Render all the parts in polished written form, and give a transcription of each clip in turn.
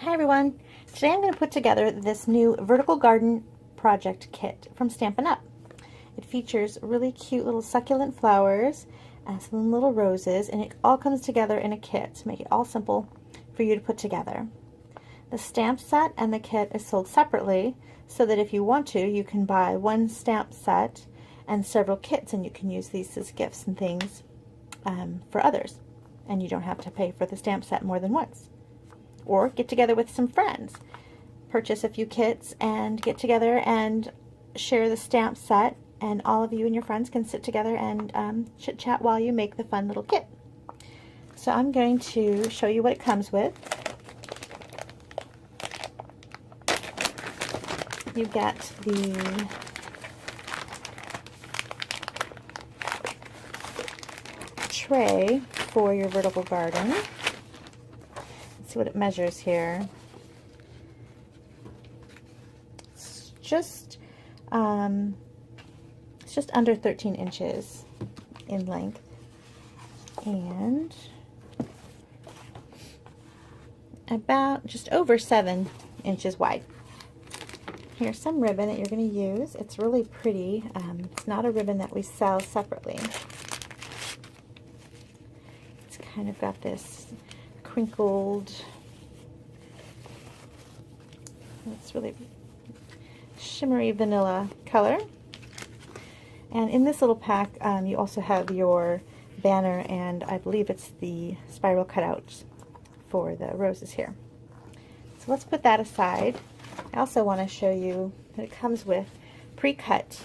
Hi everyone! Today I'm going to put together this new vertical garden project kit from Stampin' Up. It features really cute little succulent flowers, some little roses, and it all comes together in a kit to make it all simple for you to put together. The stamp set and the kit is sold separately, so that if you want to, you can buy one stamp set and several kits, and you can use these as gifts and things for others, and you don't have to pay for the stamp set more than once. Or get together with some friends, purchase a few kits and get together and share the stamp set, and all of you and your friends can sit together and chit chat while you make the fun little kit. So I'm going to show you what it comes with. You get the tray for your vertical garden. See what it measures here. It's just under 13 inches in length and about just over 7 inches wide. Here's some ribbon that you're going to use. It's really pretty. It's not a ribbon that we sell separately. It's kind of got this crinkled, it's really shimmery vanilla color. And in this little pack you also have your banner, and I believe it's the spiral cutouts for the roses here. So let's put that aside. I also want to show you that it comes with pre-cut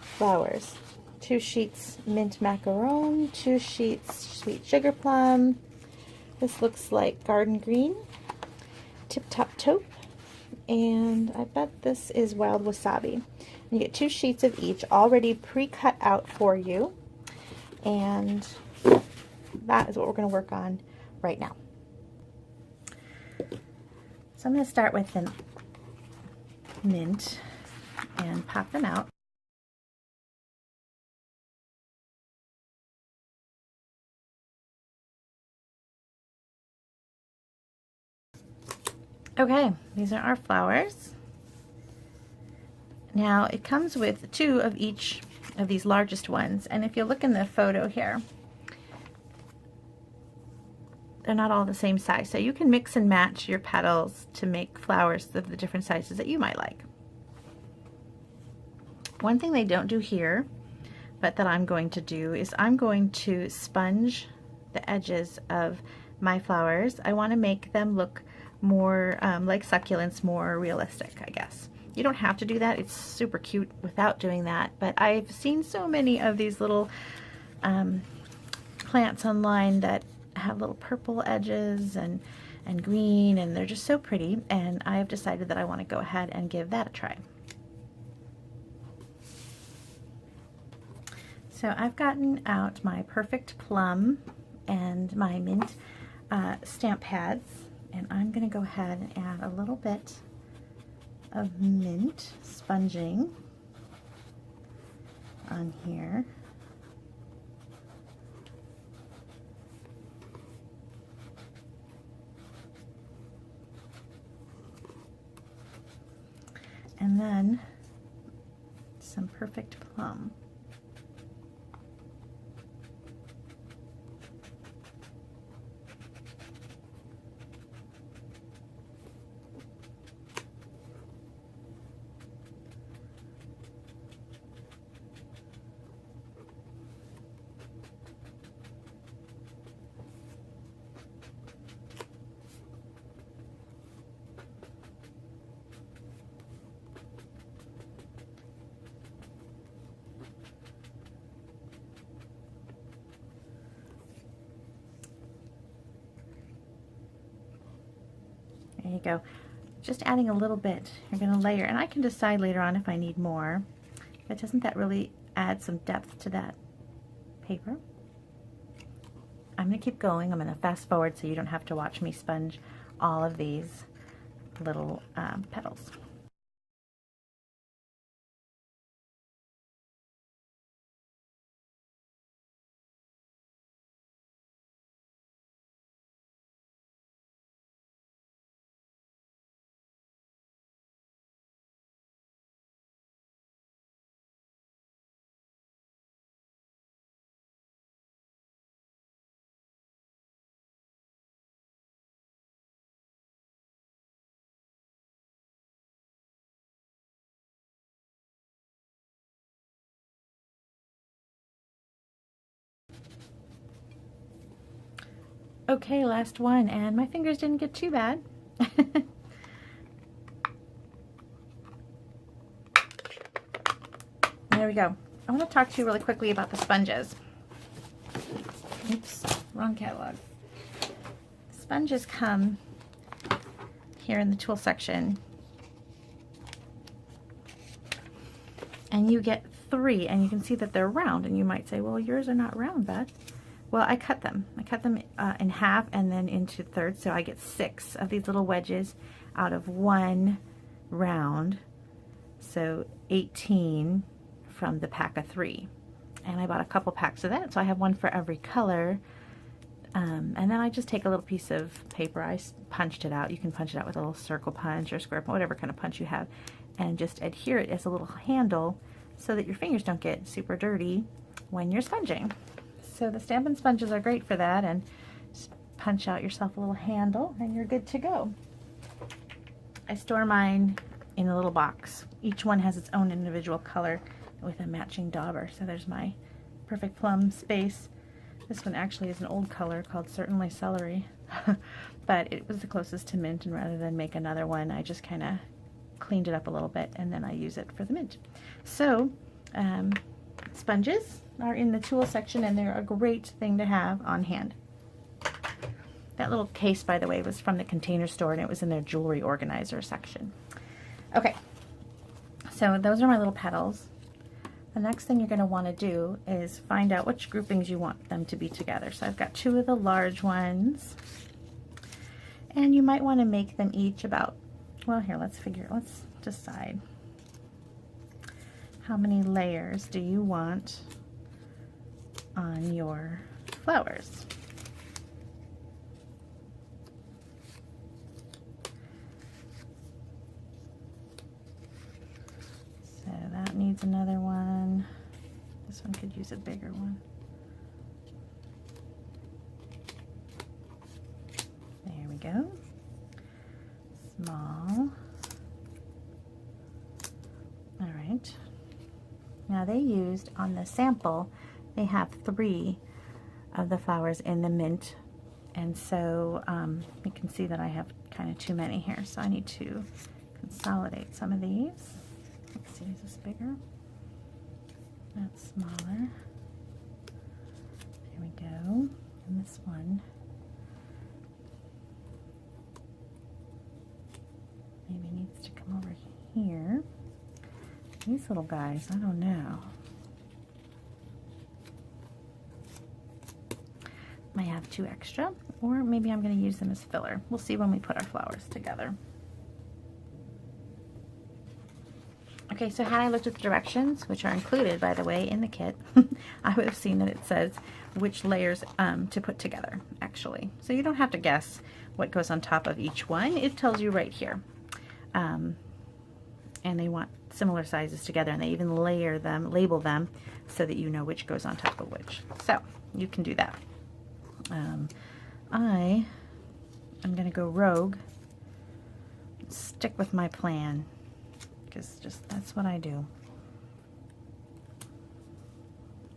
flowers. 2 sheets mint macaron, 2 sheets sweet sugar plum. This looks like garden green, tip top taupe, and I bet this is wild wasabi. You get 2 sheets of each already pre-cut out for you, and that is what we're going to work on right now. So I'm going to start with the mint and pop them out. Okay, these are our flowers. Now it comes with 2 of each of these largest ones, and if you look in the photo here, they're not all the same size, so you can mix and match your petals to make flowers of the different sizes that you might like. One thing they don't do here, but that I'm going to do, is I'm going to sponge the edges of my flowers. I want to make them look more like succulents, more realistic, I guess. You don't have to do that. It's super cute without doing that, but I've seen so many of these little plants online that have little purple edges and green, and they're just so pretty, and I have decided that I want to go ahead and give that a try. So I've gotten out my perfect plum and my mint stamp pads, and I'm going to go ahead and add a little bit of mint sponging on here. And then some perfect plum. There you go. Just adding a little bit. You're going to layer, and I can decide later on if I need more. But doesn't that really add some depth to that paper? I'm going to keep going. I'm going to fast forward so you don't have to watch me sponge all of these little petals. Okay, last one, and my fingers didn't get too bad. There we go. I want to talk to you really quickly about the sponges. Oops, wrong catalog. Sponges come here in the tool section, and you get 3, and you can see that they're round, and you might say, well, yours are not round, Beth. Well, I cut them. I cut them in half and then into thirds, so I get 6 of these little wedges out of 1 round, so 18 from the pack of 3. And I bought a couple packs of that, so I have one for every color. And then I just take a little piece of paper, I punched it out. You can punch it out with a little circle punch or square punch, whatever kind of punch you have, and just adhere it as a little handle so that your fingers don't get super dirty when you're sponging. So the Stampin' sponges are great for that, and just punch out yourself a little handle and you're good to go. I store mine in a little box. Each one has its own individual color with a matching dauber. So there's my Perfect Plum Space. This one actually is an old color called Certainly Celery, but it was the closest to mint, and rather than make another one, I just kind of cleaned it up a little bit, and then I use it for the mint. So sponges are in the tool section, and they're a great thing to have on hand. That little case, by the way, was from the Container Store, and it was in their jewelry organizer section. Okay, so those are my little petals. The next thing you're going to want to do is find out which groupings you want them to be together. So I've got 2 of the large ones, and you might want to make them each about, well, here, let's decide. How many layers do you want on your flowers? So that needs another one. This one could use a bigger one. There we go. Small. All right. Now they used on the sample, they have 3 of the flowers in the mint, and so you can see that I have kind of too many here, so I need to consolidate some of these. Let's see, is this bigger? That's smaller. There we go. And this one maybe needs to come over here. These little guys, I don't know. Might have 2 extra, or maybe I'm going to use them as filler. We'll see when we put our flowers together. Okay, so had I looked at the directions, which are included, by the way, in the kit, I would have seen that it says which layers to put together, actually. So you don't have to guess what goes on top of each one. It tells you right here. And they want similar sizes together, and they even label them, so that you know which goes on top of which. So you can do that. I am going to go rogue, stick with my plan, because just that's what I do.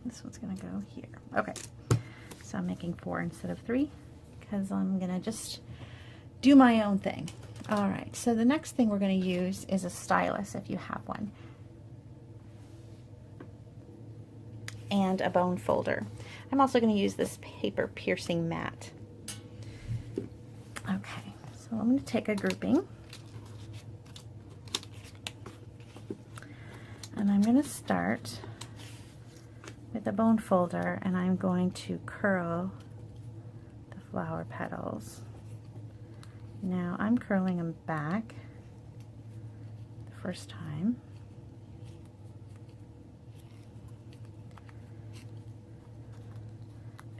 This one's going to go here. Okay, so I'm making 4 instead of 3 because I'm going to just do my own thing. All right, so the next thing we're going to use is a stylus, if you have one, and a bone folder. I'm also going to use this paper piercing mat. Okay, so I'm going to take a grouping, and I'm going to start with the bone folder, and I'm going to curl the flower petals. Now I'm curling them back the first time.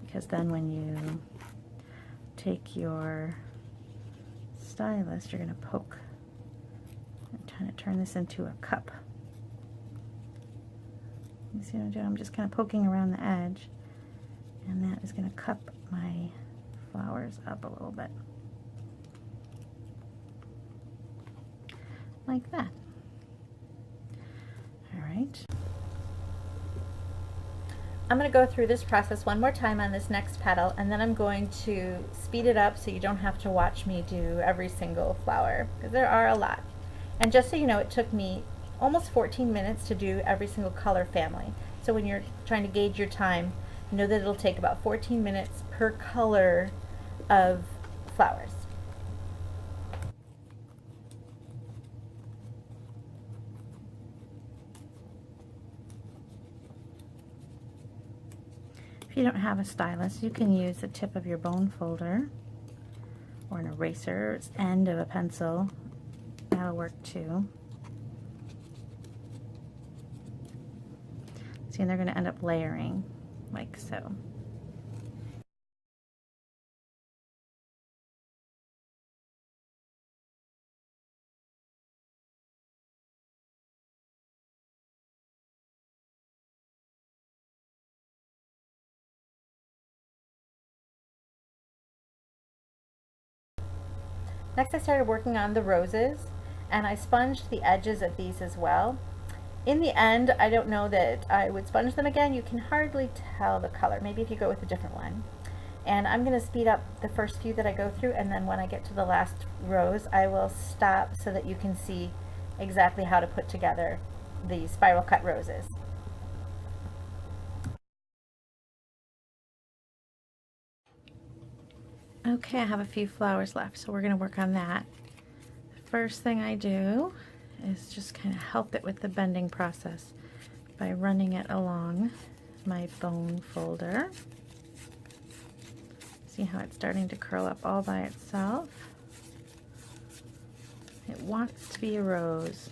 Because then when you take your stylus, you're going to poke and trying to turn this into a cup. You see what I'm doing? I'm just kind of poking around the edge, and that is going to cup my flowers up a little bit. Like that. All right. I'm going to go through this process one more time on this next petal, and then I'm going to speed it up so you don't have to watch me do every single flower, because there are a lot. And just so you know, it took me almost 14 minutes to do every single color family. So when you're trying to gauge your time, know that it'll take about 14 minutes per color of flowers. If you don't have a stylus, you can use the tip of your bone folder or an eraser, end of a pencil. That'll work too. See, and they're going to end up layering like so. Next I started working on the roses, and I sponged the edges of these as well. In the end, I don't know that I would sponge them again. You can hardly tell the color. Maybe if you go with a different one. And I'm going to speed up the first few that I go through, and then when I get to the last rows, I will stop so that you can see exactly how to put together the spiral cut roses. Okay, I have a few flowers left, so we're going to work on that. First thing I do is just kind of help it with the bending process by running it along my bone folder. See how it's starting to curl up all by itself? It wants to be a rose.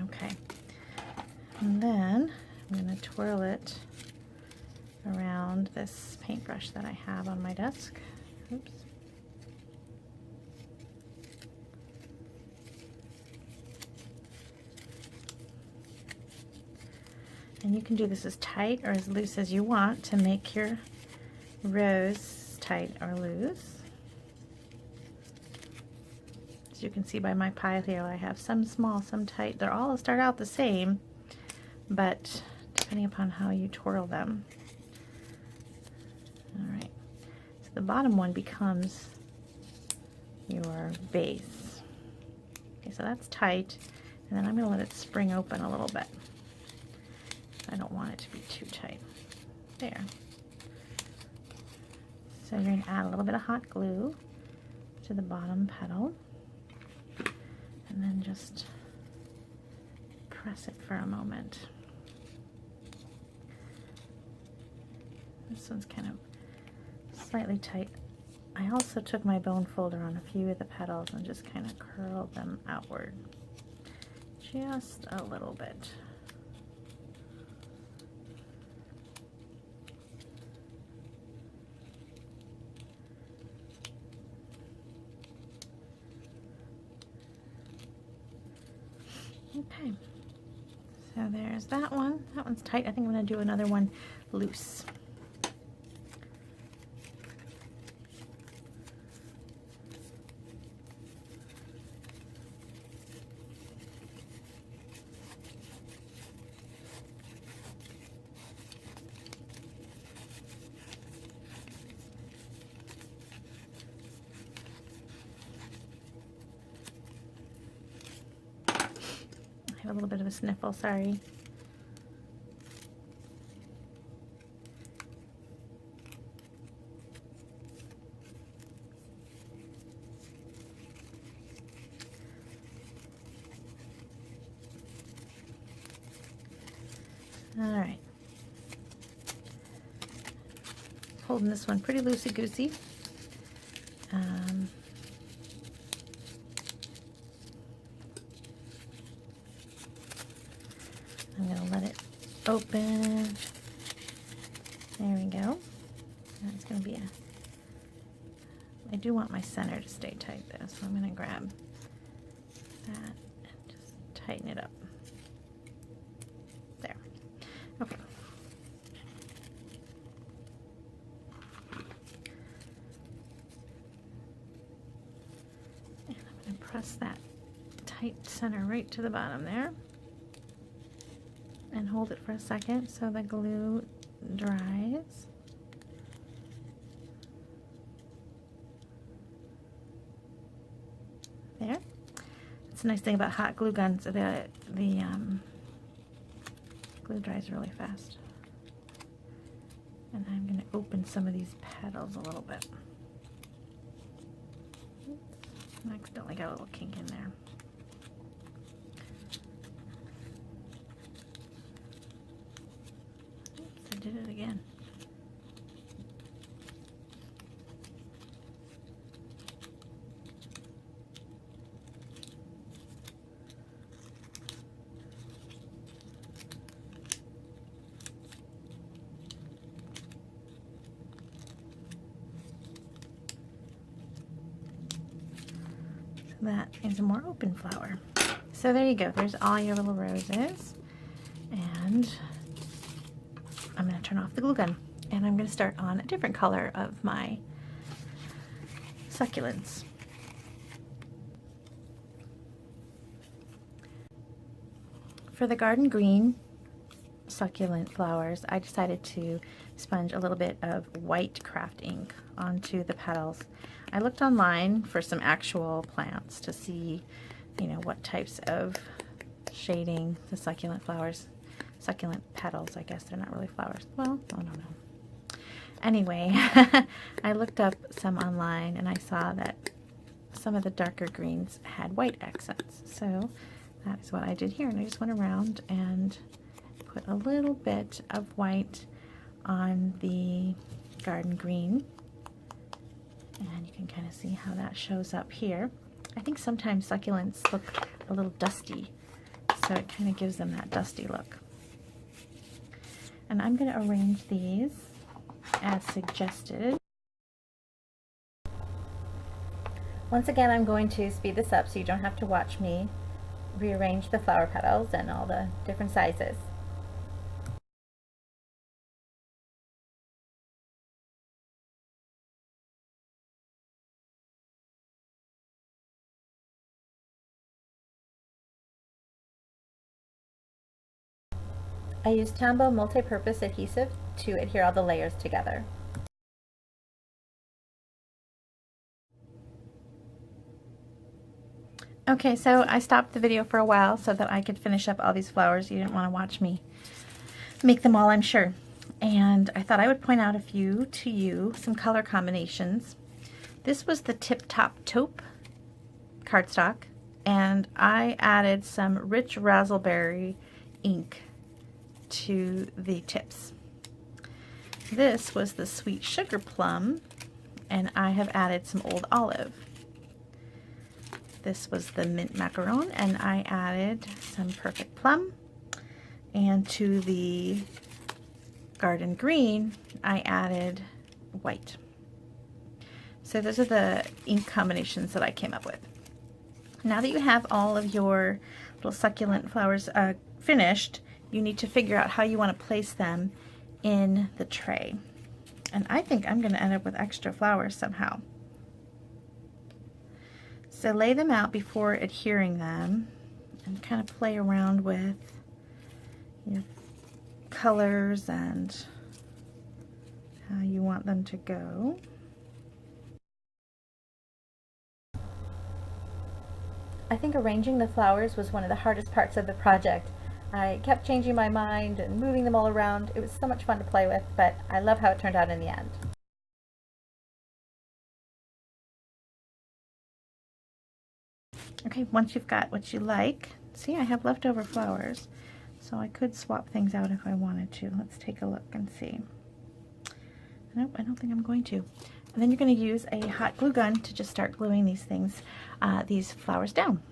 Okay, and then I'm going to twirl it around this paintbrush that I have on my desk. Oops. And you can do this as tight or as loose as you want to make your rose tight or loose. As you can see by my pile here, I have some small, some tight. They're all start out the same, but depending upon how you twirl them. All right, so the bottom one becomes your base. Okay, so that's tight, and then I'm going to let it spring open a little bit. I don't want it to be too tight. There. So you're going to add a little bit of hot glue to the bottom petal, and then just press it for a moment. This one's kind of slightly tight. I also took my bone folder on a few of the petals and just kind of curled them outward just a little bit. Okay, so there's that one. That one's tight. I think I'm going to do another one loose. I have a little bit of a sniffle, sorry. All right. Holding this one pretty loosey-goosey. I'm going to let it open. There we go. That's going to be I do want my center to stay tight though, so I'm going to grab that and just tighten it up. There. Okay. press that tight center right to the bottom there and hold it for a second so the glue dries. There. It's a nice thing about hot glue guns, the glue dries really fast. And I'm going to open some of these petals a little bit. Oops, I accidentally got a little kink in there. Oops, I did it again. That is a more open flower. So there you go. There's all your little roses. And I'm going to turn off the glue gun. And I'm going to start on a different color of my succulents. For the garden green succulent flowers, I decided to sponge a little bit of white craft ink onto the petals. I looked online for some actual plants to see, you know, what types of shading the succulent flowers, succulent petals, I guess they're not really flowers. Well, I don't know. Anyway, I looked up some online and I saw that some of the darker greens had white accents. So that is what I did here, and I just went around and put a little bit of white on the garden green. And you can kind of see how that shows up here. I think sometimes succulents look a little dusty, so it kind of gives them that dusty look. And I'm going to arrange these as suggested. Once again, I'm going to speed this up so you don't have to watch me rearrange the flower petals and all the different sizes. I used Tombow multi-purpose adhesive to adhere all the layers together. Okay, so I stopped the video for a while so that I could finish up all these flowers. You didn't want to watch me make them all, I'm sure. And I thought I would point out a few to you, some color combinations. This was the Tip Top Taupe cardstock, and I added some rich raspberry ink to the tips. This was the Sweet Sugar Plum, and I have added some Old Olive. This was the Mint Macaron, and I added some Perfect Plum. And to the Garden Green, I added white. So those are the ink combinations that I came up with. Now that you have all of your little succulent flowers finished, you need to figure out how you want to place them in the tray. And I think I'm going to end up with extra flowers somehow. So lay them out before adhering them and kind of play around with your colors and how you want them to go. I think arranging the flowers was one of the hardest parts of the project. I kept changing my mind and moving them all around. It was so much fun to play with, but I love how it turned out in the end. Okay, once you've got what you like, see, I have leftover flowers, so I could swap things out if I wanted to. Let's take a look and see. Nope, I don't think I'm going to. And then you're going to use a hot glue gun to just start gluing these flowers down.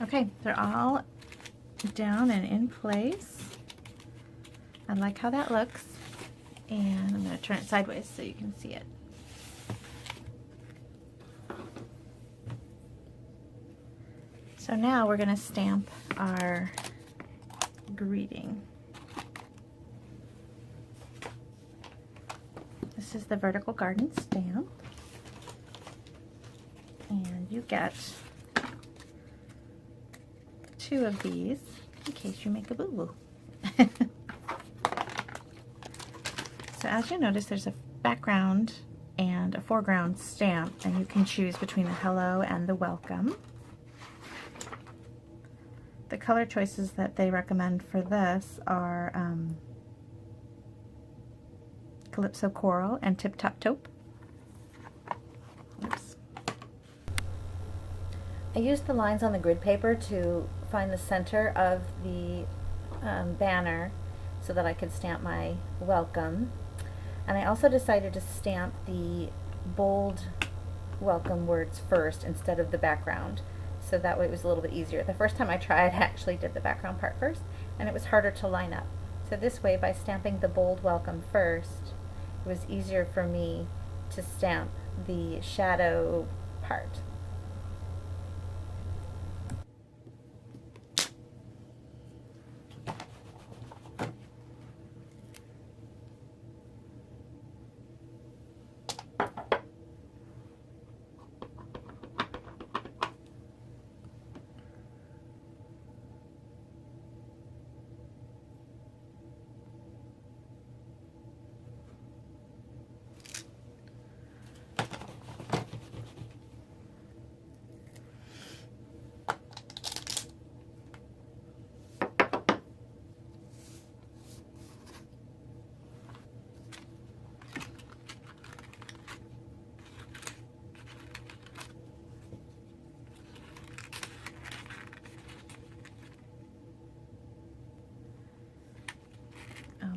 Okay, they're all down and in place. I like how that looks. And I'm going to turn it sideways so you can see it. So now we're going to stamp our greeting. This is the Vertical Garden stamp. And you get 2 of these in case you make a boo-boo. So as you notice, there's a background and a foreground stamp, and you can choose between the hello and the welcome. The color choices that they recommend for this are Calypso Coral and Tip Top Taupe. Oops. I used the lines on the grid paper to find the center of the banner so that I could stamp my welcome. And I also decided to stamp the bold welcome words first instead of the background, so that way it was a little bit easier. The first time I tried, I actually did the background part first, and it was harder to line up. So this way, by stamping the bold welcome first, it was easier for me to stamp the shadow part.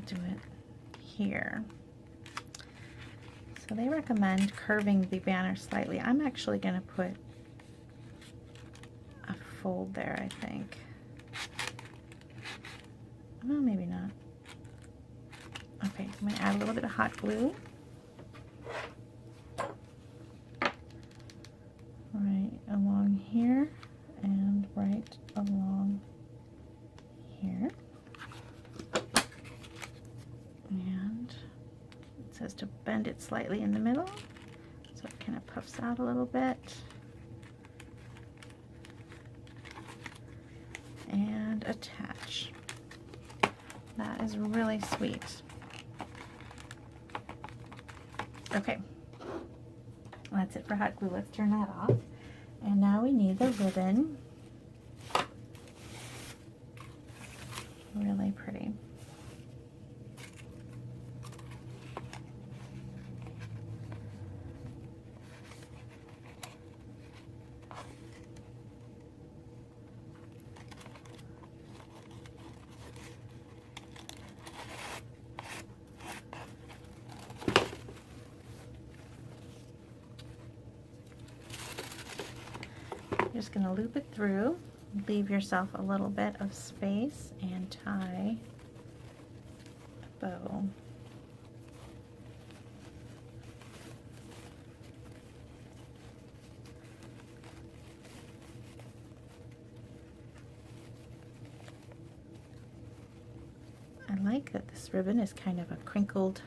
Do it here. So they recommend curving the banner slightly. I'm actually going to put a fold there, I think. Well, maybe not. Okay, I'm going to add a little bit of hot glue. Right along here and right along here. And it says to bend it slightly in the middle, so it kind of puffs out a little bit. And attach. That is really sweet. Okay, that's it for hot glue. Let's turn that off. And now we need the ribbon. Really pretty. You're just going to loop it through, leave yourself a little bit of space, and tie a bow. I like that this ribbon is kind of a crinkled,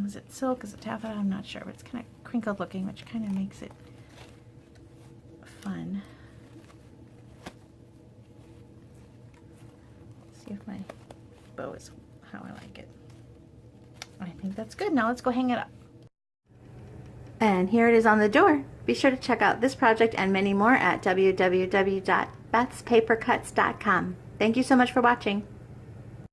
is it silk, is it taffeta? I'm not sure, but it's kind of crinkled looking, which kind of makes it fun. Let's see if my bow is how I like it. I think that's good. Now let's go hang it up. And here it is on the door. Be sure to check out this project and many more at www.bethspapercuts.com. Thank you so much for watching.